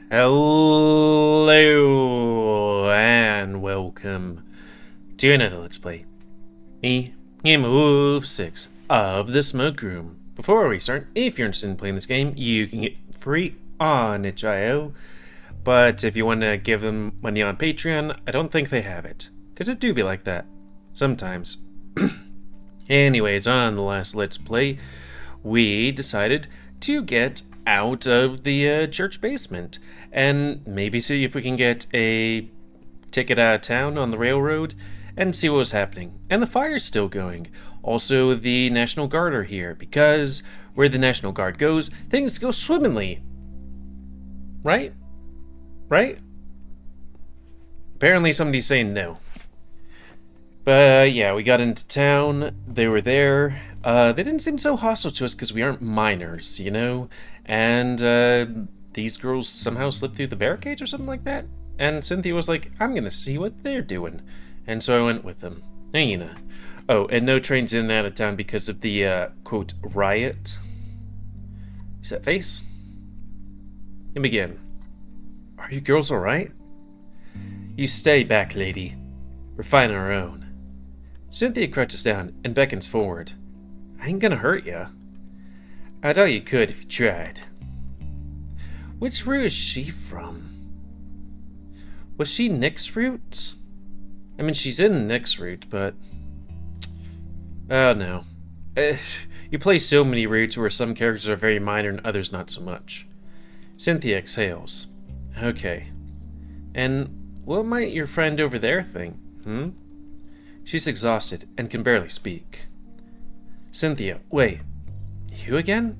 Hello and welcome to another Let's Play. Me, GamerWolfSix of the Smoke Room. Before we start, if you're interested in playing this game, you can get free on itch.io. But if you want to give them money on Patreon, I don't think they have it. Because it do be like that. Sometimes. Anyways, on the last Let's Play, we decided to get out of the church basement and maybe see if we can get a ticket out of town on the railroad and see what was happening. And the fire's still going. Also, the National Guard are here because where the National Guard goes, things go swimmingly. Right? Right? Apparently somebody's saying no. But yeah, we got into town. They were there. They didn't seem so hostile to us because we aren't minors, you know? And these girls somehow slipped through the barricades or something like that. And Cynthia was like, I'm gonna see what they're doing. And so I went with them. Aina. Oh, and no trains in and out of town because of the, quote, riot. Set face. And begin. Are you girls alright? You stay back, lady. We're fighting our own. Cynthia crouches down and beckons forward. I ain't gonna hurt ya. I doubt you could if you tried. Which root is she from? Was she Nick's root? I mean, she's in Nick's root, but... oh no. You play so many roots where some characters are very minor and others not so much. Cynthia exhales. Okay. And what might your friend over there think, She's exhausted and can barely speak. Cynthia, wait. You again?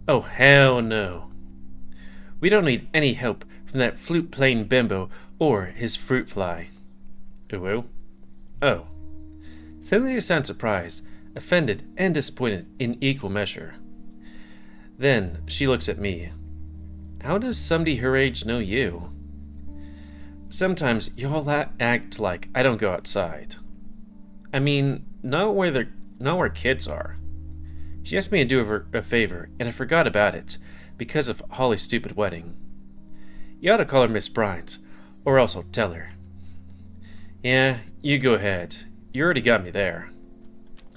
Oh, hell no. We don't need any help from that flute-playing bimbo or his fruit fly. Ooh. Oh. Cynthia sounds surprised, offended, and disappointed in equal measure. Then she looks at me. How does somebody her age know you? Sometimes y'all act like I don't go outside. I mean, not where kids are. She asked me to do her a favor, and I forgot about it because of Holly's stupid wedding. You ought to call her Miss Bryant, or else I'll tell her. Yeah, you go ahead. You already got me there.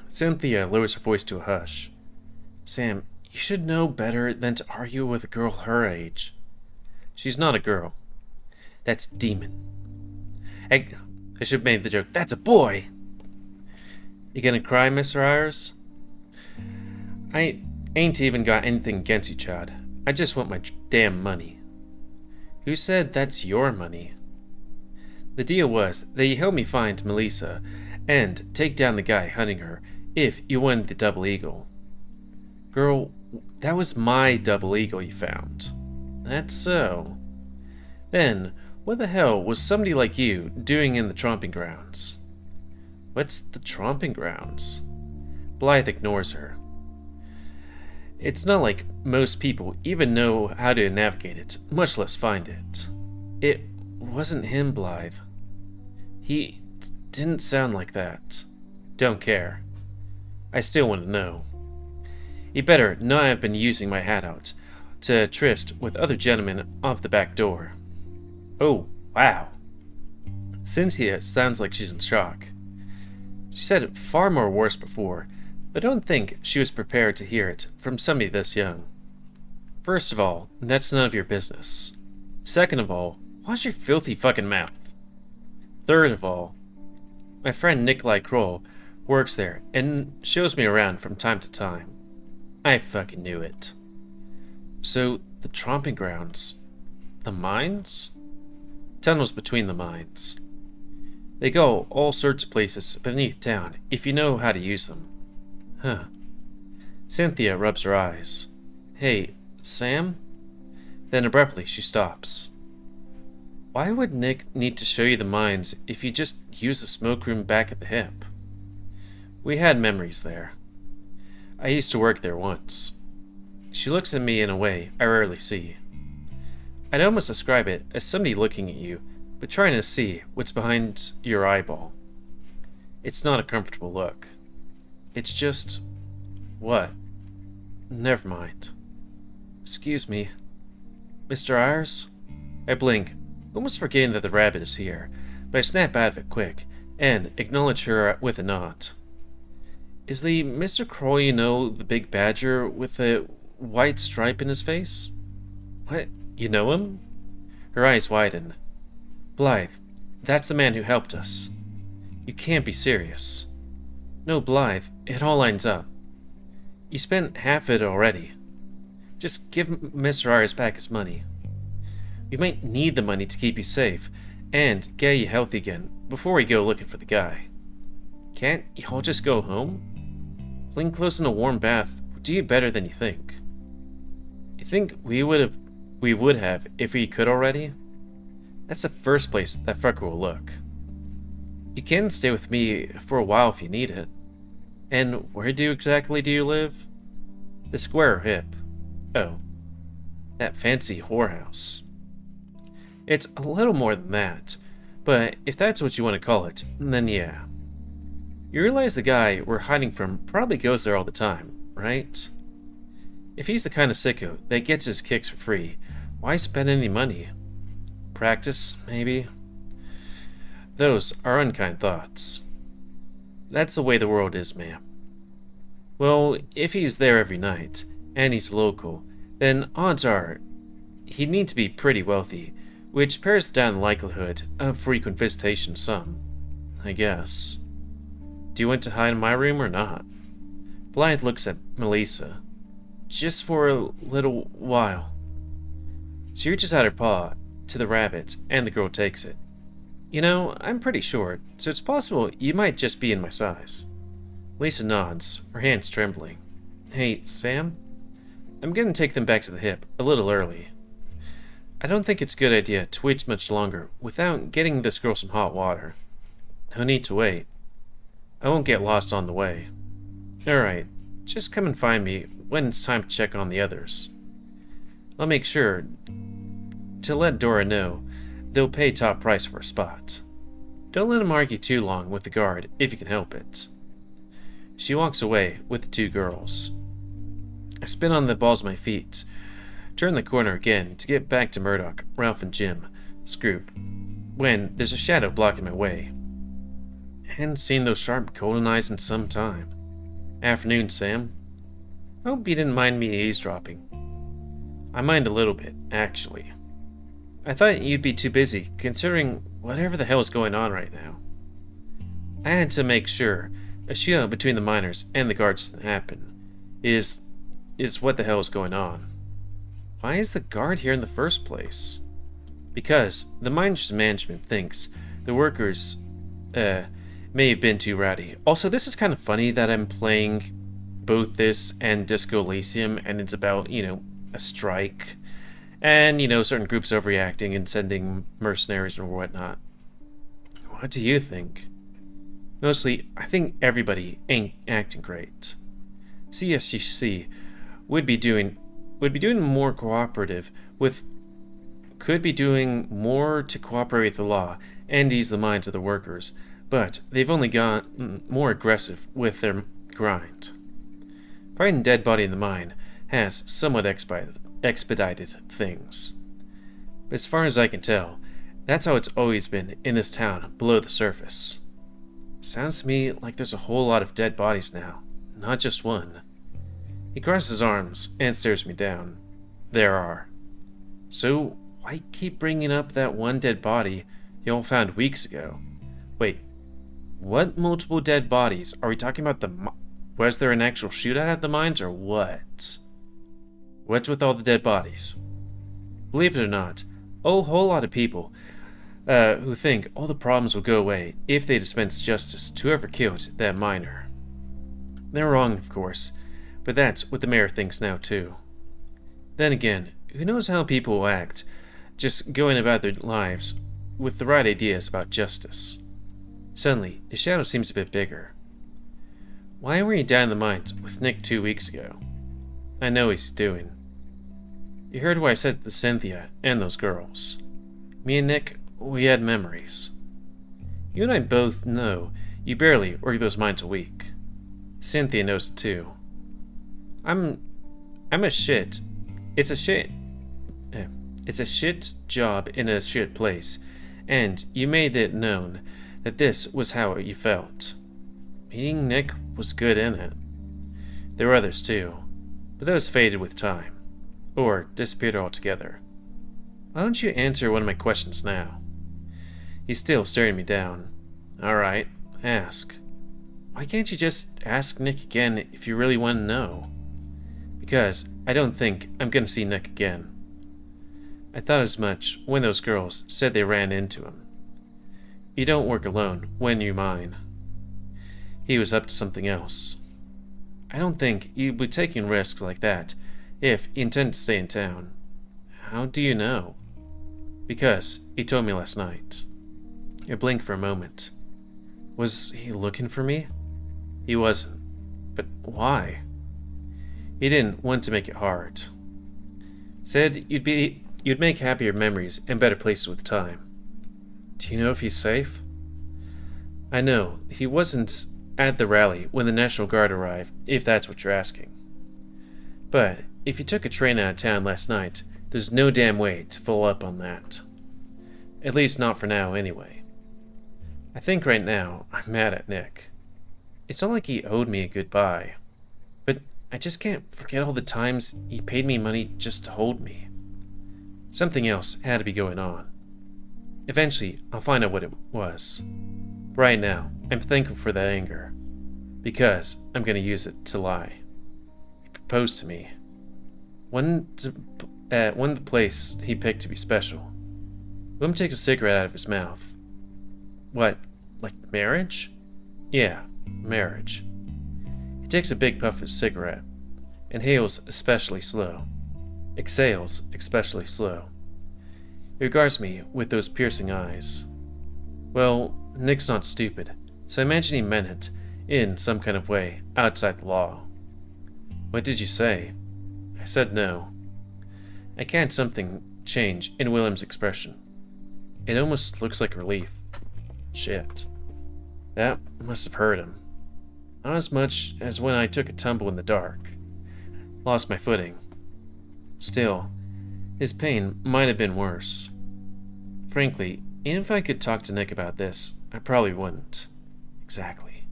Cynthia lowers her voice to a hush. Sam, you should know better than to argue with a girl her age. She's not a girl. That's demon. I should have made the joke. That's a boy! You gonna cry, Mr. Ayers? I ain't even got anything against you, Chad. I just want my damn money. Who said that's your money? The deal was that you help me find Melissa and take down the guy hunting her if you win the double eagle. Girl, that was my double eagle you found. That's so. Then, what the hell was somebody like you doing in the tromping grounds? What's the tromping grounds? Blythe ignores her. It's not like most people even know how to navigate it, much less find it. It wasn't him, Blythe. He didn't sound like that. Don't care. I still want to know. You better not have been using my hat out to tryst with other gentlemen off the back door. Oh, wow. Cynthia sounds like she's in shock. She said it far more worse before, but I don't think she was prepared to hear it from somebody this young. First of all, that's none of your business. Second of all, watch your filthy fucking mouth. Third of all, my friend Nikolai Kroll works there and shows me around from time to time. I fucking knew it. So, the tromping grounds. The mines? Tunnels between the mines. They go all sorts of places beneath town if you know how to use them. Huh. Cynthia rubs her eyes. Hey, Sam? Then abruptly she stops. Why would Nick need to show you the mines if you just use the smoke room back at the hip? We had memories there. I used to work there once. She looks at me in a way I rarely see. I'd almost describe it as somebody looking at you, but trying to see what's behind your eyeball. It's not a comfortable look. It's just... what? Never mind. Excuse me. Mr. Ayers? I blink, almost forgetting that the rabbit is here, but I snap out of it quick, and acknowledge her with a nod. Is the Mr. Crow you know, the big badger with the white stripe in his face? What? You know him? Her eyes widen. Blythe, that's the man who helped us. You can't be serious. No, Blythe, it all lines up. You spent half of it already. Just give Mr. Ayers back his money. We might need the money to keep you safe and get you healthy again before we go looking for the guy. Can't y'all just go home? Fling close in a warm bath would do you better than you think. You think we would have if we could already? That's the first place that fucker will look. You can stay with me for a while if you need it. And where exactly do you live? The square or hip? Oh, that fancy whorehouse. It's a little more than that, but if that's what you want to call it, then yeah. You realize the guy we're hiding from probably goes there all the time, right? If he's the kind of sicko that gets his kicks for free, why spend any money? Practice, maybe? Those are unkind thoughts. That's the way the world is, ma'am. Well, if he's there every night, and he's local, then odds are he'd need to be pretty wealthy, which pares down the likelihood of frequent visitation some, I guess. Do you want to hide in my room or not? Blythe looks at Melissa. Just for a little while. She reaches out her paw to the rabbit, and the girl takes it. You know, I'm pretty short, so it's possible you might just be in my size. Lisa nods, her hands trembling. Hey, Sam? I'm gonna take them back to the hip a little early. I don't think it's a good idea to wait much longer without getting this girl some hot water. No need to wait. I won't get lost on the way. Alright, just come and find me when it's time to check on the others. I'll make sure to let Dora know they'll pay top price for a spot. Don't let him argue too long with the guard if you can help it. She walks away with the two girls. I spin on the balls of my feet, turn the corner again to get back to Murdoch, Ralph, and Jim's group, when there's a shadow blocking my way. Hadn't seen those sharp golden eyes in some time. Afternoon, Sam. Hope you didn't mind me eavesdropping. I mind a little bit, actually. I thought you'd be too busy, considering whatever the hell is going on right now. I had to make sure a shootout between the miners and the guards didn't happen. Is what the hell is going on. Why is the guard here in the first place? Because the miners' management thinks the workers, may have been too rowdy. Also, this is kind of funny that I'm playing both this and Disco Elysium, and it's about, a strike. And, certain groups overreacting and sending mercenaries or whatnot. What do you think? Mostly, I think everybody ain't acting great. CSGC would be doing more cooperative with... could be doing more to cooperate with the law and ease the minds of the workers, but they've only gotten more aggressive with their grind. Finding a dead body in the mine has somewhat expedited things. But as far as I can tell, that's how it's always been in this town below the surface. Sounds to me like there's a whole lot of dead bodies now, not just one. He crosses his arms and stares me down. There are. So why keep bringing up that one dead body y'all found weeks ago? Wait, what multiple dead bodies? Are we talking about was there an actual shootout at the mines or what? What's with all the dead bodies? Believe it or not, a whole lot of people who think all the problems will go away if they dispense justice to whoever killed that miner. They're wrong, of course, but that's what the mayor thinks now too. Then again, who knows how people will act, just going about their lives with the right ideas about justice. Suddenly, the shadow seems a bit bigger. Why were you down in the mines with Nick 2 weeks ago? I know he's doing. You heard what I said to Cynthia and those girls. Me and Nick, we had memories. You and I both know you barely work those mines a week. Cynthia knows it too. I'm a shit. It's It's a shit job in a shit place, and you made it known that this was how you felt. Meeting Nick was good in it. There were others too, but those faded with time, or disappeared altogether. Why don't you answer one of my questions now? He's still staring me down. Alright, ask. Why can't you just ask Nick again if you really want to know? Because I don't think I'm gonna see Nick again. I thought as much when those girls said they ran into him. You don't work alone when you mine. He was up to something else. I don't think you'd be taking risks like that if you intend to stay in town. How do you know? Because he told me last night. I blinked for a moment. Was he looking for me? He wasn't. But why? He didn't want to make it hard. Said you'd make happier memories and better places with time. Do you know if he's safe? I know he wasn't at the rally when the National Guard arrived, if that's what you're asking. But if you took a train out of town last night, there's no damn way to follow up on that. At least not for now, anyway. I think right now I'm mad at Nick. It's not like he owed me a goodbye, but I just can't forget all the times he paid me money just to hold me. Something else had to be going on. Eventually, I'll find out what it was. Right now, I'm thankful for that anger, because I'm going to use it to lie. He proposed to me. At the place he picked to be special. Willem takes a cigarette out of his mouth. What, like marriage? Yeah, marriage. He takes a big puff of his cigarette. Inhales especially slow. Exhales especially slow. He regards me with those piercing eyes. Well, Nick's not stupid, so I imagine he meant it in some kind of way outside the law. What did you say? I said no. I can't something change in William's expression. It almost looks like relief. Shit. That must have hurt him. Not as much as when I took a tumble in the dark. Lost my footing. Still, his pain might have been worse. Frankly, even if I could talk to Nick about this, I probably wouldn't. Exactly.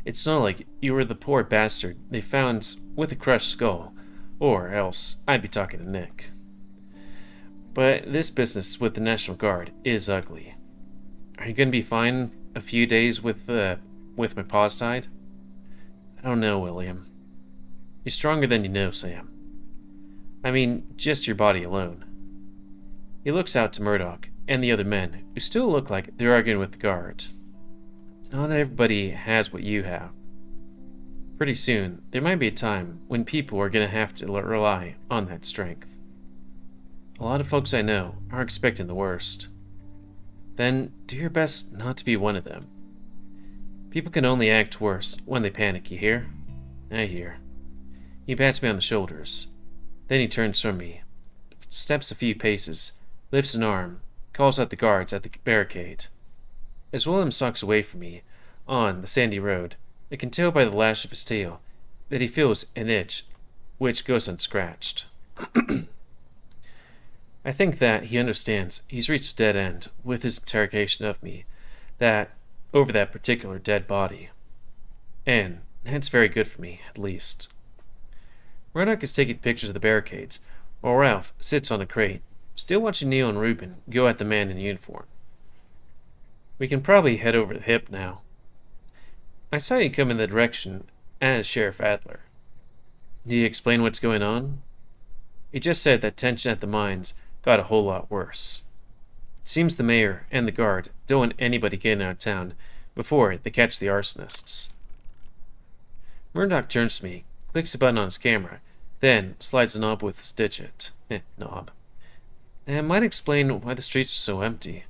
It's not like you were the poor bastard they found with a crushed skull, or else I'd be talking to Nick. But this business with the National Guard is ugly. Are you going to be fine a few days with my paws tied? I don't know, William. You're stronger than you know, Sam. I mean, just your body alone. He looks out to Murdoch and the other men, who still look like they're arguing with the guard. Not everybody has what you have. Pretty soon, there might be a time when people are going to have to rely on that strength. A lot of folks I know are expecting the worst. Then do your best not to be one of them. People can only act worse when they panic, you hear? I hear. He pats me on the shoulders. Then he turns from me, steps a few paces, lifts an arm, calls out the guards at the barricade. As William stalks away from me on the sandy road, I can tell by the lash of his tail that he feels an itch which goes unscratched. I think that he understands he's reached a dead end with his interrogation of me, that over that particular dead body. And that's very good for me, at least. Murdoch is taking pictures of the barricades, while Ralph sits on a crate, still watching Neil and Reuben go at the man in uniform. We can probably head over the hip now. I saw you come in the direction as Sheriff Adler. Did he explain what's going on? He just said that tension at the mines got a whole lot worse. Seems the mayor and the guard don't want anybody getting out of town before they catch the arsonists. Murdoch turns to me, clicks a button on his camera, then slides a knob with stitch it. Knob. And might explain why the streets are so empty.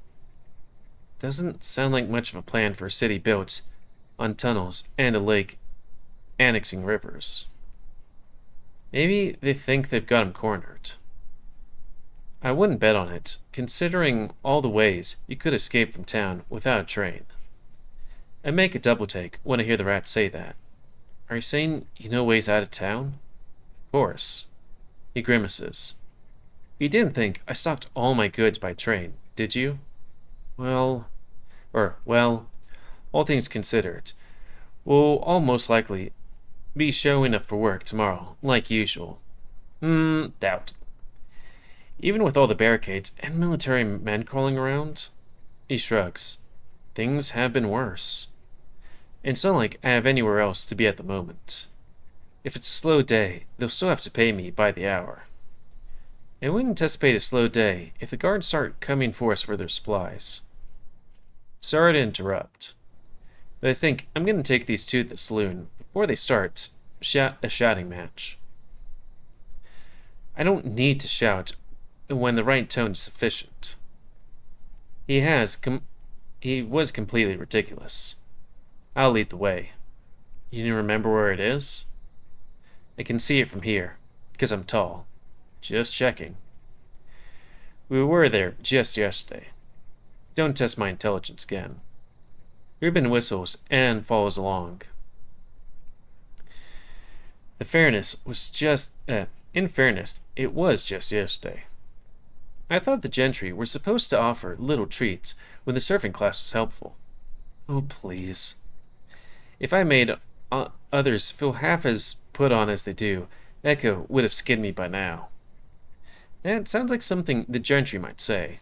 Doesn't sound like much of a plan for a city built on tunnels and a lake annexing rivers. Maybe they think they've got him cornered. I wouldn't bet on it, considering all the ways you could escape from town without a train. I make a double take when I hear the rat say that. Are you saying you know ways out of town? Of course. He grimaces. You didn't think I stocked all my goods by train, did you? Well, well, all things considered, we'll all most likely be showing up for work tomorrow, like usual. Doubt. Even with all the barricades and military men crawling around, he shrugs. Things have been worse. It's not like I have anywhere else to be at the moment. If it's a slow day, they'll still have to pay me by the hour. I wouldn't anticipate a slow day if the guards start coming for us for their supplies. Sorry to interrupt, but I think I'm going to take these two to the saloon before they start a shouting match. I don't need to shout when the right tone is sufficient. He was completely ridiculous. I'll lead the way. You didn't remember where it is? I can see it from here, because I'm tall. Just checking. We were there just yesterday. Don't test my intelligence again. Reuben whistles and follows along. In fairness, it was just yesterday. I thought the gentry were supposed to offer little treats when the surfing class was helpful. Oh, please. If I made others feel half as put on as they do, Echo would have skinned me by now. That sounds like something the gentry might say.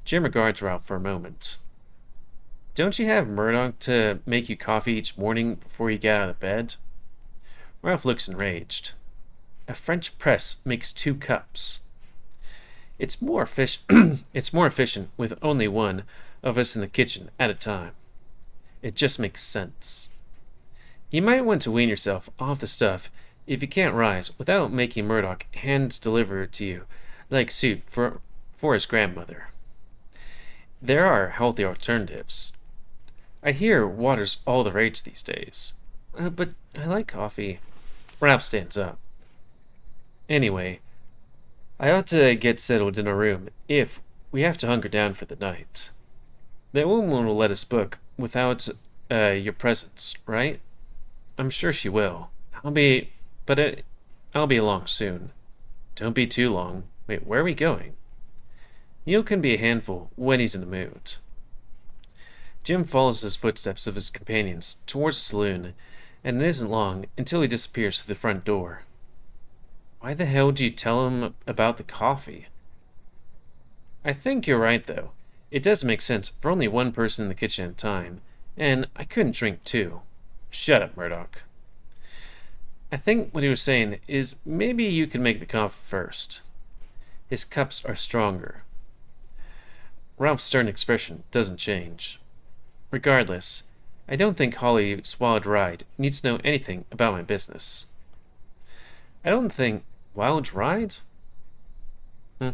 Jim regards Ralph for a moment. Don't you have Murdoch to make you coffee each morning before you get out of bed? Ralph looks enraged. A French press makes 2 cups. It's more efficient with only one of us in the kitchen at a time. It just makes sense. You might want to wean yourself off the stuff if you can't rise without making Murdoch hand-deliver it to you like soup for his grandmother. There are healthy alternatives. I hear water's all the rage these days. But I like coffee. Ralph stands up. Anyway, I ought to get settled in a room if we have to hunker down for the night. That woman will let us book without your presence, right? I'm sure she will. I'll be along soon. Don't be too long. Wait, where are we going? Neil can be a handful when he's in the mood. Jim follows the footsteps of his companions towards the saloon, and it isn't long until he disappears through the front door. Why the hell do you tell him about the coffee? I think you're right, though. It does make sense for only one person in the kitchen at a time, and I couldn't drink 2. Shut up, Murdoch. I think what he was saying is maybe you can make the coffee first. His cups are stronger. Ralph's stern expression doesn't change. Regardless, I don't think Holly Swallowed Ride needs to know anything about my business. I don't think... Wild Ride? I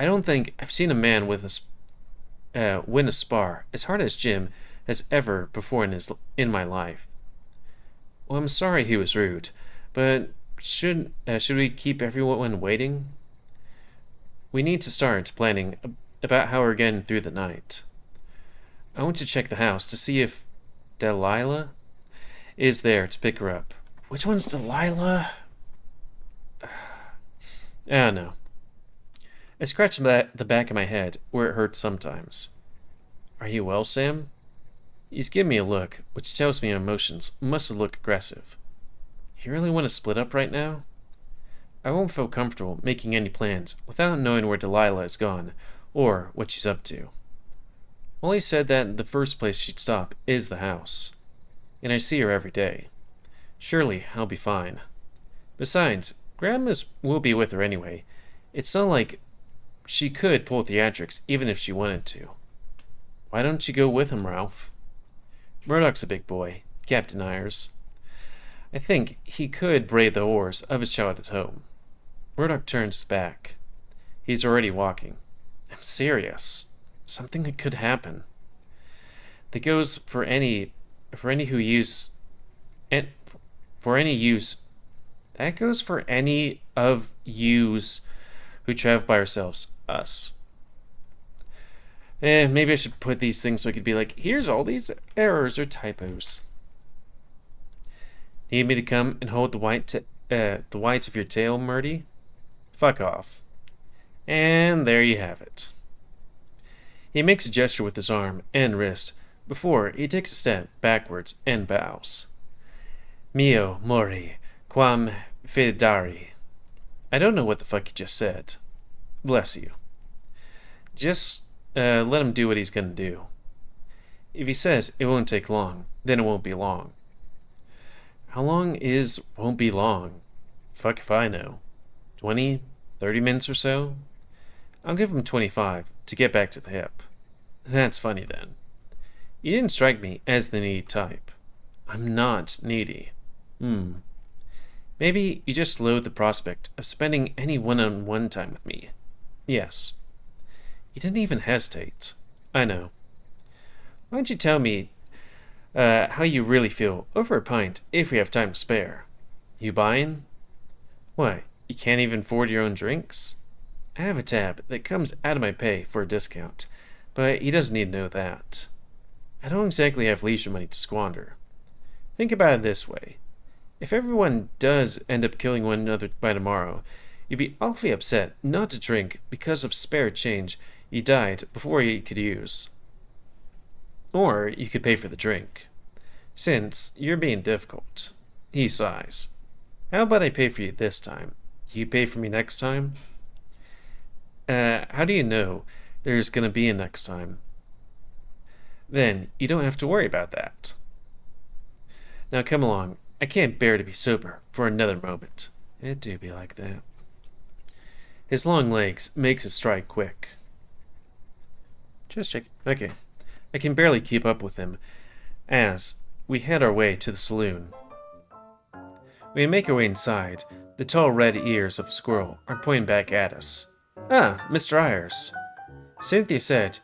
don't think I've seen a man win a spar as hard as Jim has ever before in my life. Well, I'm sorry he was rude, but should we keep everyone waiting? We need to start planning about how we're getting through the night. I want to check the house to see if Delilah is there to pick her up. Which one's Delilah? I don't know. I scratch the back of my head where it hurts sometimes. Are you well, Sam? He's giving me a look, which tells me emotions must look aggressive. You really want to split up right now? I won't feel comfortable making any plans without knowing where Delilah is gone, or what she's up to. Molly said that the first place she'd stop is the house, and I see her every day. Surely I'll be fine. Besides, Grandma will be with her anyway. It's not like she could pull theatrics even if she wanted to. Why don't you go with him, Ralph? Murdoch's a big boy, Captain Ayers. I think he could brave the horrors of his childhood home. Murdoch turns his back. He's already walking. I'm serious. Something could happen. That goes for any use. That goes for any of yous who travel by ourselves. Us. Maybe I should put these things so I could be like, here's all these errors or typos. Need me to come and hold the whites of your tail, Murdy? Fuck off. And there you have it. He makes a gesture with his arm and wrist before he takes a step backwards and bows. Mio mori quam fidari. I don't know what the fuck he just said. Bless you. Just let him do what he's gonna do. If he says it won't take long, then it won't be long. How long is won't be long? Fuck if I know. 20, 30 minutes or so? I'll give him 25 to get back to the hip. That's funny then. You didn't strike me as the needy type. I'm not needy. Maybe you just loathe the prospect of spending any one-on-one time with me. Yes. You didn't even hesitate. I know. Why don't you tell me how you really feel over a pint if we have time to spare? You buying? What, you can't even afford your own drinks? I have a tab that comes out of my pay for a discount, but he doesn't need to know that. I don't exactly have leisure money to squander. Think about it this way. If everyone does end up killing one another by tomorrow, you'd be awfully upset not to drink because of spare change you died before you could use. Or you could pay for the drink. Since you're being difficult. He sighs. How about I pay for you this time? You pay for me next time? How do you know there's gonna be a next time? Then you don't have to worry about that. Now come along. I can't bear to be sober for another moment. It do be like that. His long legs makes his stride quick. Just check. Okay. I can barely keep up with him as we head our way to the saloon. We make our way inside. The tall red ears of a squirrel are pointing back at us. Ah, Mr. Ayers. Cynthia said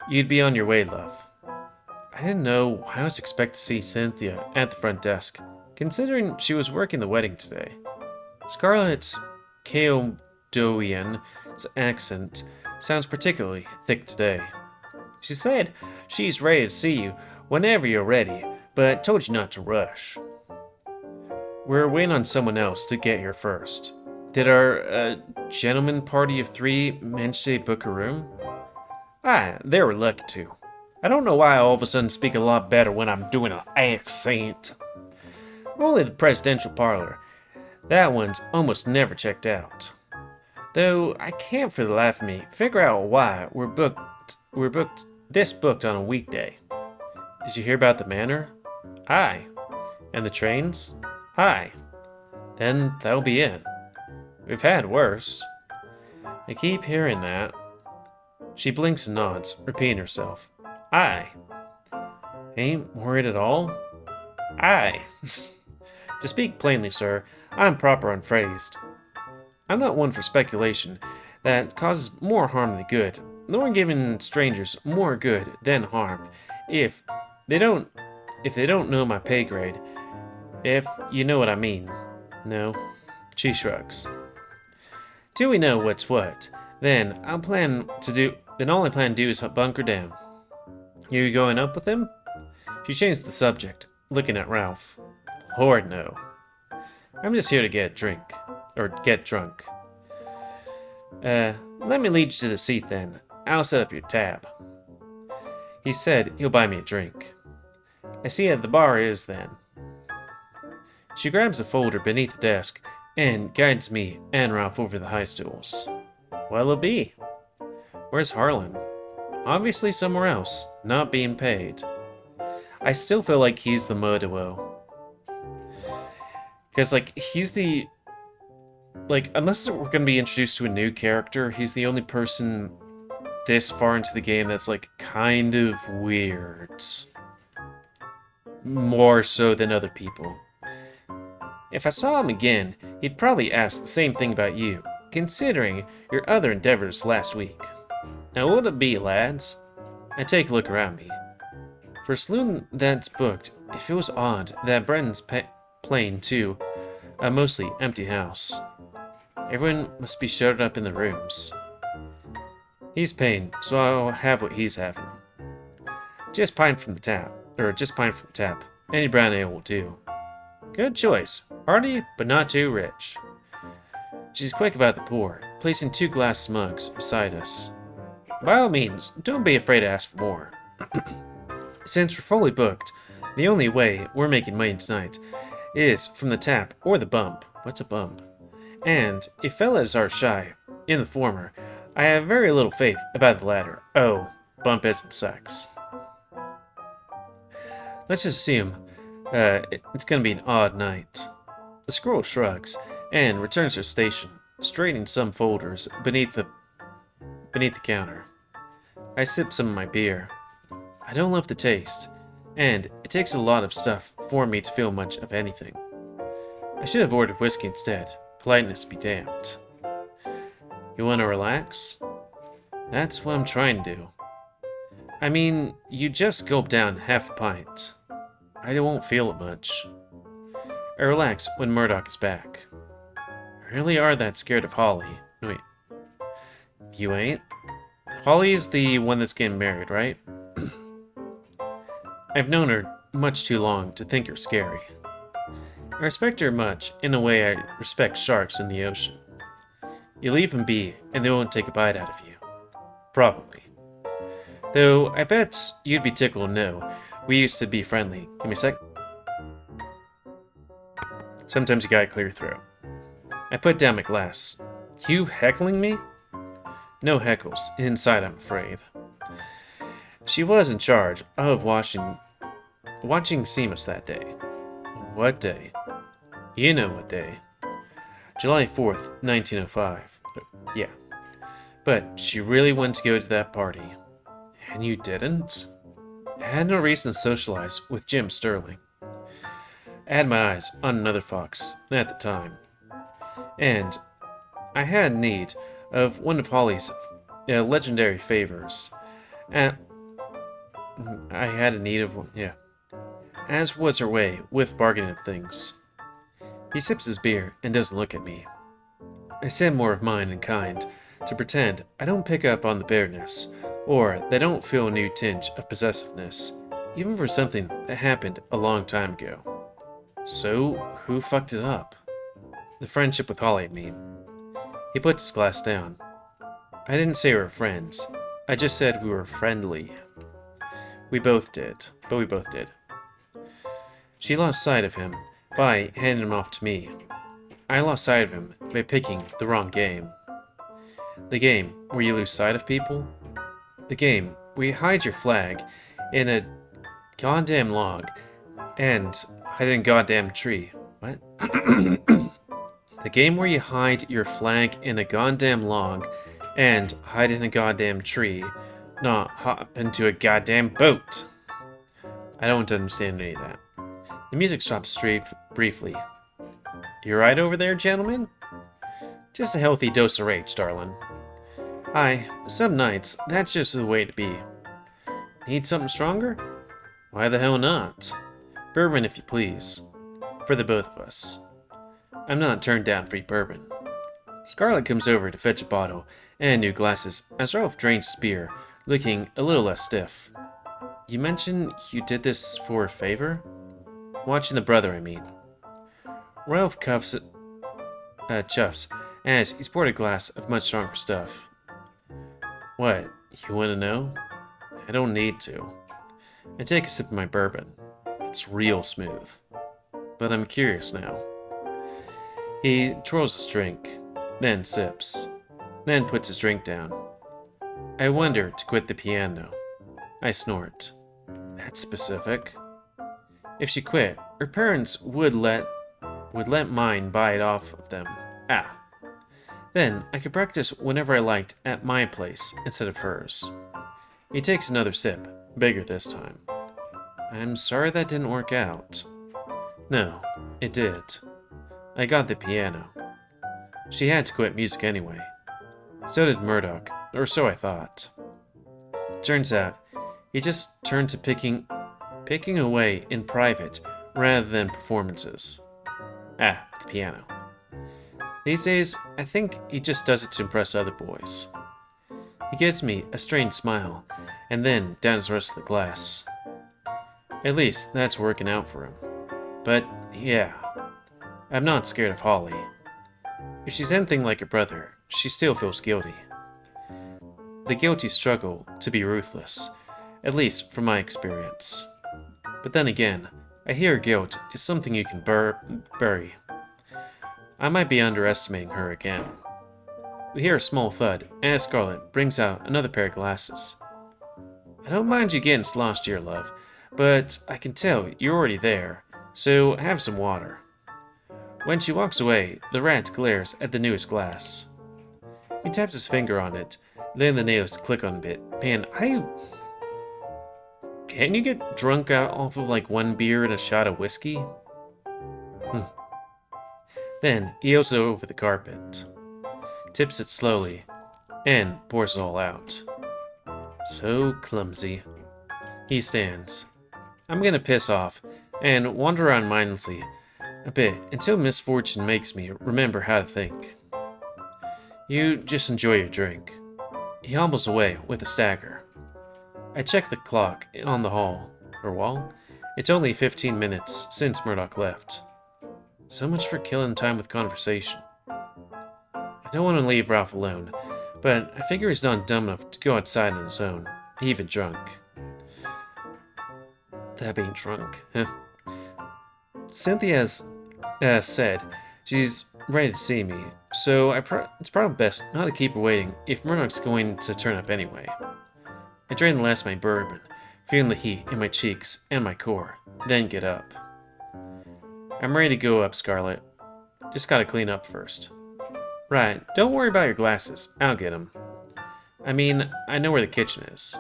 you'd be on your way, love. I didn't know I was expected to see Cynthia at the front desk, considering she was working the wedding today. Scarlett's Caledonian accent sounds particularly thick today. She said she's ready to see you whenever you're ready, but told you not to rush. We're waiting on someone else to get here first. Did our gentleman party of three manage to book a room? Ah, they were lucky to. I don't know why I all of a sudden speak a lot better when I'm doing an accent. Only the presidential parlor. That one's almost never checked out. Though I can't for the life of me figure out why we're booked on a weekday. Did you hear about the manor? Aye. And the trains? Aye. Then that'll be it. We've had worse. I keep hearing that. She blinks and nods, repeating herself. Aye. Ain't worried at all? Aye. To speak plainly, sir, I'm proper unphrased. I'm not one for speculation that causes more harm than good, nor giving strangers more good than harm, if they don't know my pay grade, if you know what I mean. No? She shrugs. Till we know what's what, then all I plan to do is bunker down. You going up with him? She changed the subject, looking at Ralph. Lord, no. I'm just here to get drunk. Let me lead you to the seat then. I'll set up your tab. He said he'll buy me a drink. I see at the bar is then. She grabs a folder beneath the desk and guides me and Ralph over the high stools. What'll it be? Where's Harlan? Obviously somewhere else, not being paid. I still feel like he's the Moduo. Because, he's the... unless we're going to be introduced to a new character, he's the only person this far into the game that's, kind of weird. More so than other people. If I saw him again, he'd probably ask the same thing about you, considering your other endeavors last week. Now, what'll it be, lads? I take a look around me. For a saloon that's booked, it feels odd that Brendan's playing to a mostly empty house. Everyone must be shut up in the rooms. He's paying, so I'll have what he's having. Just pint from the tap. Any brown ale will do. Good choice. Hearty, but not too rich. She's quick about the pour, placing 2 glass mugs beside us. By all means, don't be afraid to ask for more. Since we're fully booked, the only way we're making money tonight is from the tap or the bump. What's a bump? And if fellas are shy in the former, I have very little faith about the latter. Oh, bump isn't sex. Let's just assume it's gonna be an odd night. The squirrel shrugs and returns to the station, straightening some folders beneath the counter. I sip some of my beer. I don't love the taste, and it takes a lot of stuff for me to feel much of anything. I should have ordered whiskey instead. Politeness be damned. You want to relax? That's what I'm trying to do. I mean, you just gulp down half a pint. I won't feel it much. I relax when Murdoch is back. I really are that scared of Holly. Wait. You ain't? Holly's the one that's getting married, right? I've known her much too long to think her scary. I respect her much in a way I respect sharks in the ocean. You leave them be, and they won't take a bite out of you. Probably. Though, I bet you'd be tickled to know we used to be friendly. Give me a sec. Sometimes you gotta clear your throat. I put down my glass. You heckling me? No heckles inside, I'm afraid. She was in charge of watching Seamus that day. What day? You know what day. July 4th, 1905. Yeah. But she really wanted to go to that party. And you didn't? I had no reason to socialize with Jim Sterling. I had my eyes on another fox at the time. And I had need of one of Holly's legendary favors. And I had a need of one, yeah. As was her way with bargaining of things. He sips his beer and doesn't look at me. I send more of mine in kind to pretend I don't pick up on the bareness, or that I don't feel a new tinge of possessiveness, even for something that happened a long time ago. So, who fucked it up? The friendship with Holly, I mean. He puts his glass down. I didn't say we were friends. I just said we were friendly. We both did, but we both did. She lost sight of him by handing him off to me. I lost sight of him by picking the wrong game. The game where you lose sight of people. The game where you hide your flag in a goddamn log and hide in a goddamn tree. What? The game where you hide your flag in a goddamn log and hide in a goddamn tree, not hop into a goddamn boat. I don't understand any of that. The music stops briefly. You right over there, gentlemen? Just a healthy dose of rage, darling. Aye, some nights, that's just the way to be. Need something stronger? Why the hell not? Bourbon, if you please. For the both of us. I'm not turned down free bourbon. Scarlett comes over to fetch a bottle and new glasses as Ralph drains his beer, looking a little less stiff. You mentioned you did this for a favor? Watching the brother, I mean. Ralph chuffs as he's poured a glass of much stronger stuff. What, you want to know? I don't need to. I take a sip of my bourbon. It's real smooth. But I'm curious now. He twirls his drink, then sips, then puts his drink down. I wonder to quit the piano. I snort. That's specific. If she quit, her parents would let mine buy it off of them. Ah. Then I could practice whenever I liked at my place instead of hers. He takes another sip, bigger this time. I'm sorry that didn't work out. No, it did. I got the piano. She had to quit music anyway. So did Murdoch, or so I thought. Turns out, he just turned to picking away in private rather than performances. Ah, the piano. These days, I think he just does it to impress other boys. He gives me a strange smile, and then downs the rest of the glass. At least, that's working out for him. But, yeah, I'm not scared of Holly. If she's anything like her brother, she still feels guilty. The guilty struggle to be ruthless, at least from my experience. But then again, I hear guilt is something you can bury. I might be underestimating her again. We hear a small thud, and Scarlet brings out another pair of glasses. I don't mind you getting sloshed here, love, but I can tell you're already there, so have some water. When she walks away, the rat glares at the newest glass. He taps his finger on it, then the nails click on a bit. Man, Can you get drunk out off of like one beer and a shot of whiskey? Then he holds it over the carpet, tips it slowly, and pours it all out. So clumsy. He stands. I'm gonna piss off and wander around mindlessly a bit until misfortune makes me remember how to think. You just enjoy your drink. He hobbles away with a stagger. I check the clock on the wall. It's only 15 minutes since Murdoch left. So much for killing time with conversation. I don't want to leave Ralph alone, but I figure he's not dumb enough to go outside on his own, even drunk. That being drunk, huh? Cynthia's said she's ready to see me, so it's probably best not to keep her waiting if Murdoch's going to turn up anyway. I drain the last of my bourbon, feeling the heat in my cheeks and my core, then get up. I'm ready to go up, Scarlet. Just gotta clean up first. Right, don't worry about your glasses. I'll get them. I mean, I know where the kitchen is.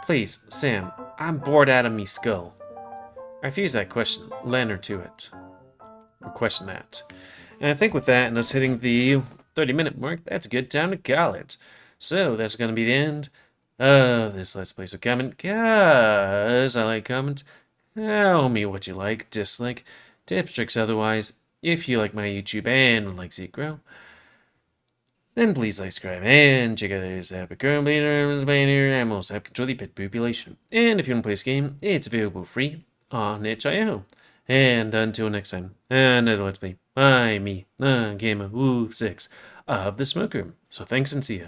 Please, Sam, I'm bored out of me skull. I refuse that question, lend her to it. Or question that. And I think with that, and us hitting the 30-minute mark, that's a good time to call it. So, that's gonna be the end of this Let's Play. So comment, guys, I like comments. Tell me what you like, dislike, tips, tricks, otherwise. If you like my YouTube and would like to see it grow, then please like, subscribe, and check out this epic current banner. I'm also have control the pet population. And if you want to play this game, it's available free on itch.io. And until next time, another Let's Play by me, GamerWolfSix of the Smoke Room. So thanks and see ya.